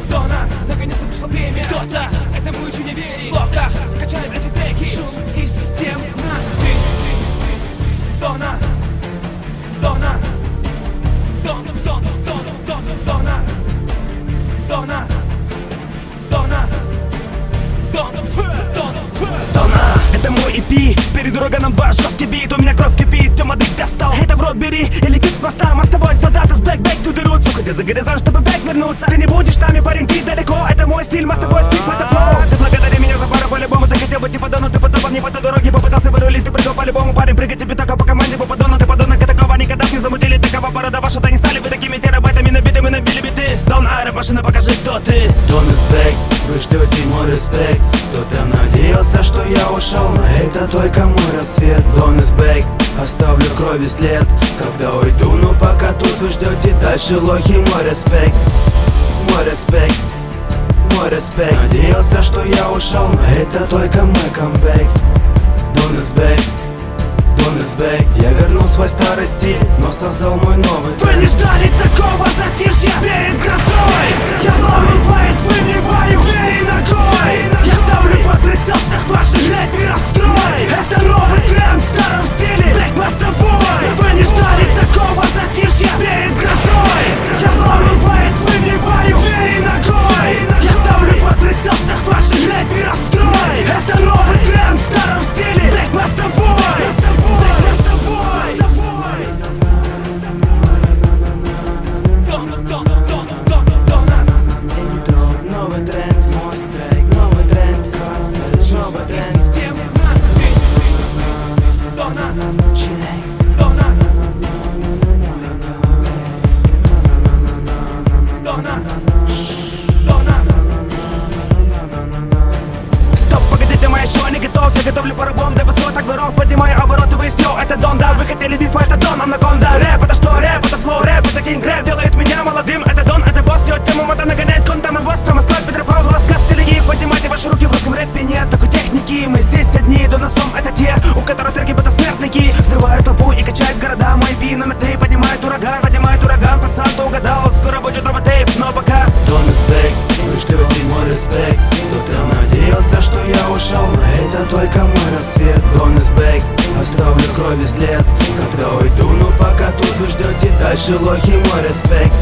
Дона, наконец-то пришло время. Кто-то этому еще не верит. В блоках качает эти треки. Шум и система. Ты, Дона, Дона, Дона, Дона, Дона, Дона, Дона, Дона, Дона. Это мой EP, перед ураганом ваш жесткий бит. У меня кровь кипит, Тёма дык достал. Это в рот бери, или кит с моста. Мостовой солдат из Black Back to the Roots. Сука, ты за горизонт, чтобы бэк вернуться. Ты не будешь нами, парень, ты далеко. Это мой стиль, мостовой спит, это флоу. Ты благодари меня за пару по-любому. Ты хотел бы типа Дону, ты потопал не по той дороге. Попытался вырулить, ты прыгал по-любому. Парень, прыгай тебе только по команде. По Дону, ты подонок, и такого никогда не замутили. Такова порода ваша, то не стали вы такими терабайтами набитыми, набили биты. Дон, аэропашина, покажи, кто ты. Дон is back, вы ждете мой респект. Кто-то надеялся, что я ушел, но это только мой рассвет. Дон is back, оставлю крови след. Когда уйду, но пока тут вы ждете дальше лохи. Мой респект, мой респект, мой респект. Надеялся, что я ушел, но это только мой камбэк. Дон is back, Дон is back. Я вернул свой старый стиль, но создал мой новый. Вы не ждали такого затишья перед грозой. Я вламываюсь, выбиваю двери ногой. Я ставлю под прицел всех ваших рэперов строй. Это новый тренд в старом стиле, Black мостовой. Вы не ждали такого затишья перед грозой. Я вламываюсь, выбиваю двери ногой. Я ставлю под прицел всех ваших рэперов строй. Это новый тренд в старом стиле, Black мостовой. Стоп, погоди, ты моя еще не готов. Я готовлю парабом для высоток дворов. Поднимаю обороты, вы йоу, это Дон, да. Вы хотели бифа, это Дон, анаконда. Рэп, это что, рэп, это флоу, рэп, это кинг рэп. Делает меня молодым, это Дон, это босс. Ее тему мода нагоняет контам и босс. Москва, Петропавл, рассказ, селеги. Поднимайте ваши руки, в русском рэпе нет такой техники. Мы здесь одни, до носом это те, у которых треки будто смертники. Взрывают толпу и качают города. Мой пи номер 3 поднимает ураган, пацан, то угадал. Скоро будет новый тейп, но пока Дон is back, вы ждете мой респект. Кто-то надеялся, что я ушел, но это только мой рассвет. Дон is back, оставлю крови след. Когда уйду, но пока тут вы ждете дальше лохи. Мой респект,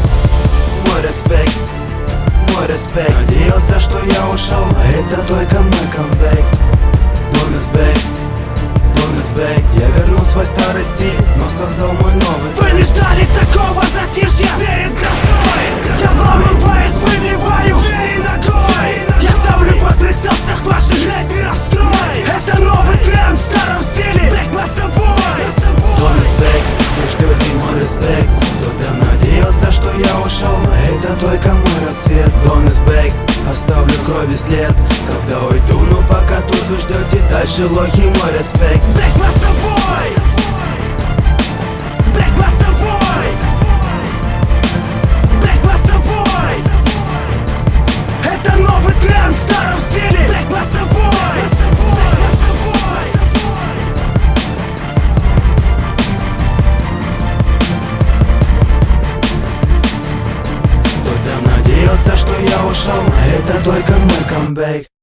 мой респект, мой респект. Надеялся, что я ушел, но это только мой камбэк. Дон is back, Дон is back. Я вернул свой старый стиль, но создал мой новый. Вы не ждали такого затишья перед грозой. Я вламываюсь, выбиваю двери ногой. Я ставлю под прицел всех ваших рэперов строй. Это новый тренд в старом стиле, Black мостовой. Дон is back, вы ждете мой респект. Кто-то надеялся, что я ушел, но это только мой рассвет. Дон is back, оставлю крови след. Когда уйду, но пока тут вы ждете дальше лохи. Мой респект, Black мостовой. Black мостовой. Black мостовой. Это новый тренд в старом стиле, Black мостовой. кто-то надеялся, что я ушел, но это только мой камбэк.